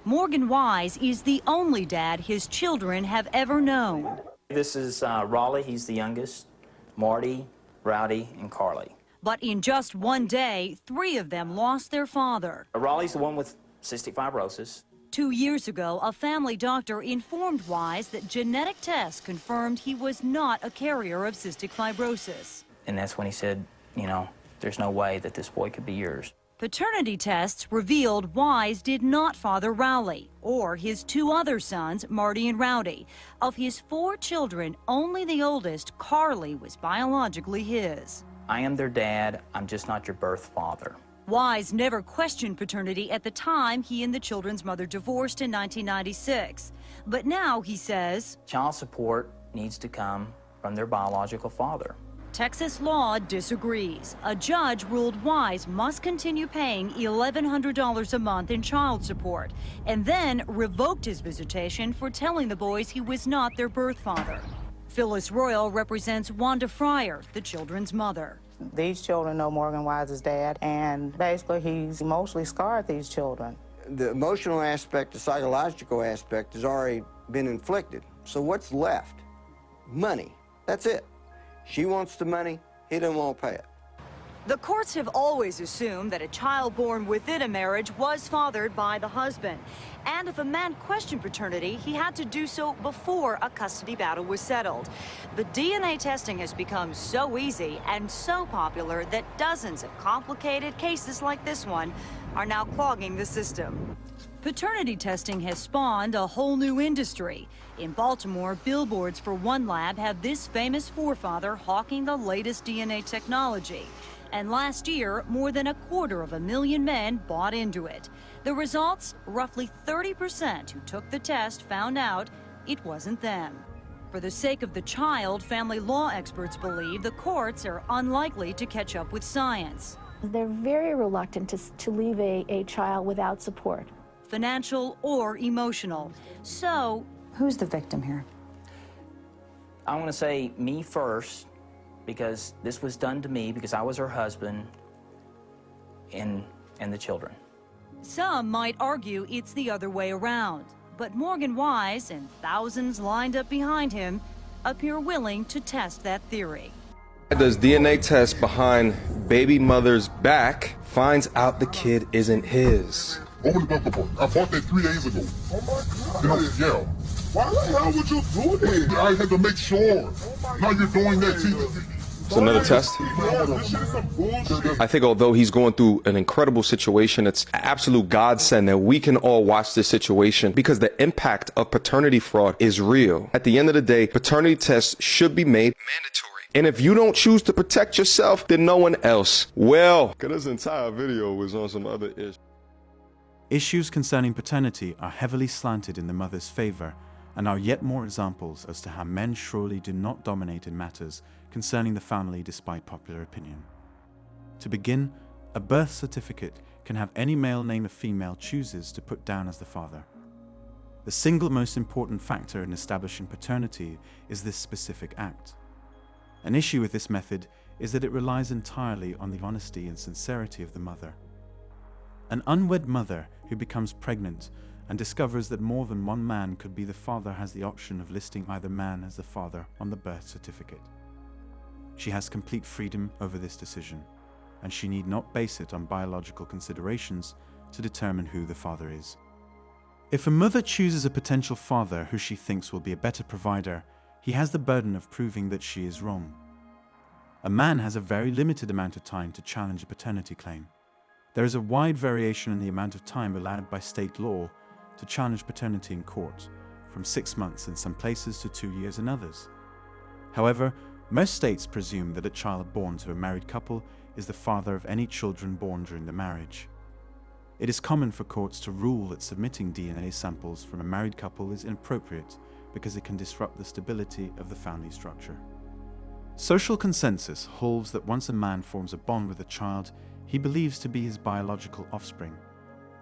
Morgan Wise is the only dad his children have ever known. This is Raleigh, he's the youngest, Marty, Rowdy, and Carly. But in just one day, 3 of them lost their father. Raleigh's the one with cystic fibrosis. 2 years ago, a family doctor informed Wise that genetic tests confirmed he was not a carrier of cystic fibrosis. And that's when he said, you know, there's no way that this boy could be yours. Paternity tests revealed Wise did not father Rowley or his 2 other sons, Marty and Rowdy. Of his 4 children, only the oldest, Carly, was biologically his. I am their dad, I'm just not your birth father. Wise never questioned paternity at the time he and the children's mother divorced in 1996. But now he says Child support needs to come from their biological father. Texas law disagrees. A judge ruled Wise must continue paying $1,100 a month in child support and then revoked his visitation for telling the boys he was not their birth father. Phyllis Royal represents Wanda Fryer, the children's mother. These children know Morgan Wise's dad, and basically he's emotionally scarred these children. The emotional aspect, the psychological aspect has already been inflicted. So what's left? Money. That's it. She wants the money, he doesn't want to pay it. The courts have always assumed that a child born within a marriage was fathered by the husband. And if a man questioned paternity, he had to do so before a custody battle was settled. But DNA testing has become so easy and so popular that dozens of complicated cases like this one are now clogging the system. Paternity testing has spawned a whole new industry. In Baltimore, billboards for one lab have this famous forefather hawking the latest DNA technology. And last year, more than 250,000 men bought into it. The results, roughly 30% who took the test found out it wasn't them. For the sake of the child, family law experts believe the courts are unlikely to catch up with science. They're very reluctant to leave a child without support. Financial or emotional. So, who's the victim here? I want to say me first, because this was done to me because I was her husband and the children. Some might argue it's the other way around, but Morgan Wise and thousands lined up behind him appear willing to test that theory. Does DNA test behind baby mother's back finds out the kid isn't his. Open the book. I bought that 3 days ago. Oh my God. Yeah. Why the hell would you do that? I had to make sure. Now you're doing that. It's another test. I think although he's going through an incredible situation, it's an absolute godsend that we can all watch this situation because the impact of paternity fraud is real. At the end of the day, paternity tests should be made mandatory. And if you don't choose to protect yourself, then no one else will. Because this entire video was on some other issue. Issues concerning paternity are heavily slanted in the mother's favor and are yet more examples as to how men surely do not dominate in matters concerning the family despite popular opinion. To begin, a birth certificate can have any male name a female chooses to put down as the father. The single most important factor in establishing paternity is this specific act. An issue with this method is that it relies entirely on the honesty and sincerity of the mother. An unwed mother who becomes pregnant and discovers that more than one man could be the father has the option of listing either man as the father on the birth certificate. She has complete freedom over this decision, and she need not base it on biological considerations to determine who the father is. If a mother chooses a potential father who she thinks will be a better provider, he has the burden of proving that she is wrong. A man has a very limited amount of time to challenge a paternity claim. There is a wide variation in the amount of time allowed by state law to challenge paternity in court, from 6 months in some places to 2 years in others. However, most states presume that a child born to a married couple is the father of any children born during the marriage. It is common for courts to rule that submitting DNA samples from a married couple is inappropriate because it can disrupt the stability of the family structure. Social consensus holds that once a man forms a bond with a child, he believes to be his biological offspring.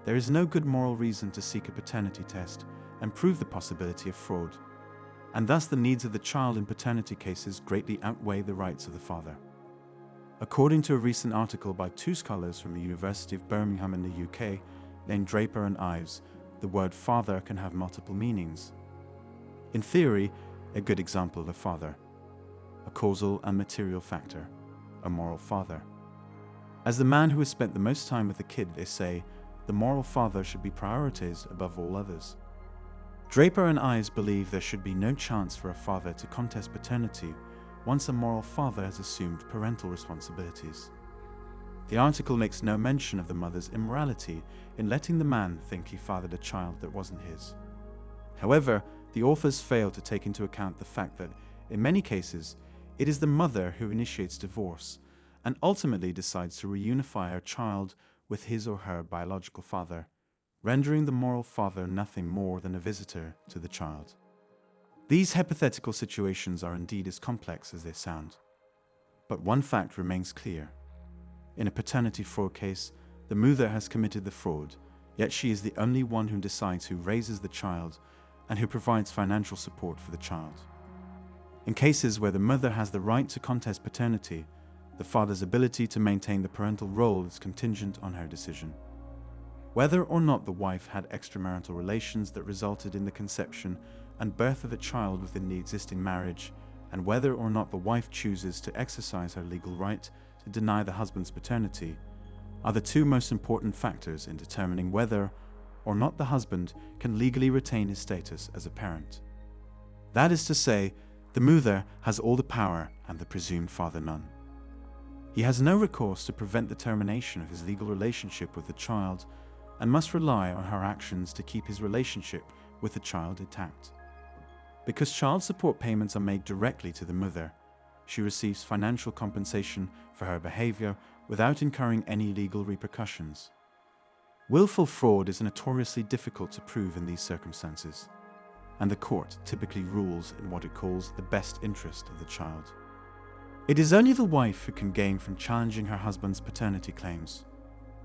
There is no good moral reason to seek a paternity test and prove the possibility of fraud, and thus the needs of the child in paternity cases greatly outweigh the rights of the father. According to a recent article by 2 scholars from the University of Birmingham in the UK, named Draper and Ives, the word father can have multiple meanings. In theory, a good example of a father, a causal and material factor, a moral father. As the man who has spent the most time with the kid, they say, the moral father should be prioritized above all others. Draper and Ives believe there should be no chance for a father to contest paternity once a moral father has assumed parental responsibilities. The article makes no mention of the mother's immorality in letting the man think he fathered a child that wasn't his. However, the authors fail to take into account the fact that, in many cases, it is the mother who initiates divorce and ultimately decides to reunify her child with his or her biological father, rendering the moral father nothing more than a visitor to the child. These hypothetical situations are indeed as complex as they sound. But one fact remains clear. In a paternity fraud case, the mother has committed the fraud, yet she is the only one who decides who raises the child and who provides financial support for the child. In cases where the mother has the right to contest paternity, the father's ability to maintain the parental role is contingent on her decision. Whether or not the wife had extramarital relations that resulted in the conception and birth of a child within the existing marriage, and whether or not the wife chooses to exercise her legal right to deny the husband's paternity, are the two most important factors in determining whether or not the husband can legally retain his status as a parent. That is to say, the mother has all the power and the presumed father none. He has no recourse to prevent the termination of his legal relationship with the child and must rely on her actions to keep his relationship with the child intact. Because child support payments are made directly to the mother, she receives financial compensation for her behavior without incurring any legal repercussions. Willful fraud is notoriously difficult to prove in these circumstances, and the court typically rules in what it calls the best interest of the child. It is only the wife who can gain from challenging her husband's paternity claims.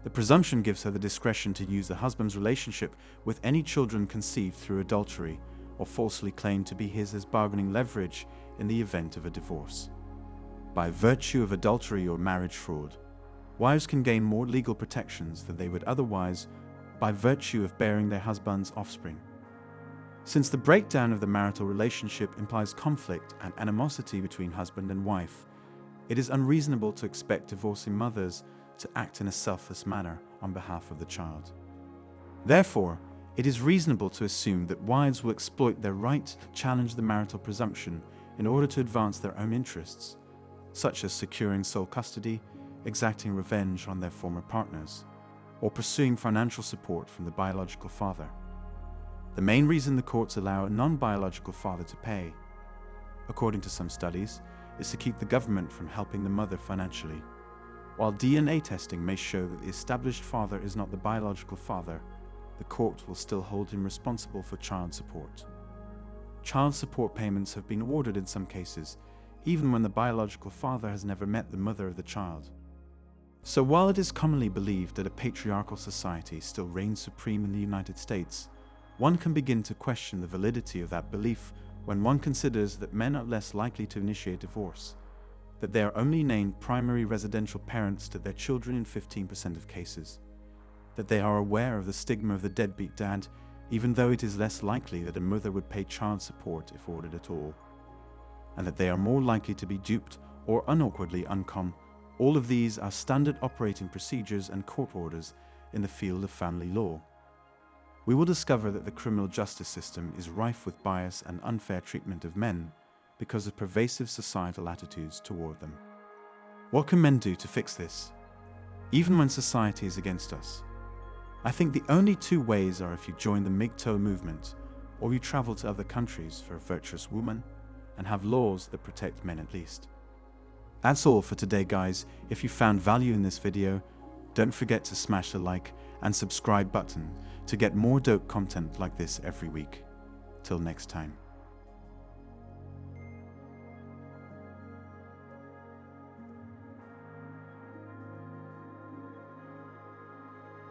The presumption gives her the discretion to use the husband's relationship with any children conceived through adultery or falsely claimed to be his as bargaining leverage in the event of a divorce. By virtue of adultery or marriage fraud, wives can gain more legal protections than they would otherwise by virtue of bearing their husband's offspring. Since the breakdown of the marital relationship implies conflict and animosity between husband and wife, it is unreasonable to expect divorcing mothers to act in a selfless manner on behalf of the child. Therefore, it is reasonable to assume that wives will exploit their right to challenge the marital presumption in order to advance their own interests, such as securing sole custody, exacting revenge on their former partners, or pursuing financial support from the biological father. The main reason the courts allow a non-biological father to pay, according to some studies, is to keep the government from helping the mother financially. While DNA testing may show that the established father is not the biological father, the court will still hold him responsible for child support. Child support payments have been ordered in some cases, even when the biological father has never met the mother of the child. So while it is commonly believed that a patriarchal society still reigns supreme in the United States, one can begin to question the validity of that belief when one considers that men are less likely to initiate divorce, that they are only named primary residential parents to their children in 15% of cases, that they are aware of the stigma of the deadbeat dad, even though it is less likely that a mother would pay child support if ordered at all, and that they are more likely to be duped or unawkwardly uncom. All of these are standard operating procedures and court orders in the field of family law. We will discover that the criminal justice system is rife with bias and unfair treatment of men because of pervasive societal attitudes toward them. What can men do to fix this, even when society is against us? I think the only two ways are if you join the mgtow movement or you travel to other countries for a virtuous woman and have laws that protect men at least. That's all for today, guys. If you found value in this video, don't forget to smash the like and subscribe button to get more dope content like this every week. Till next time.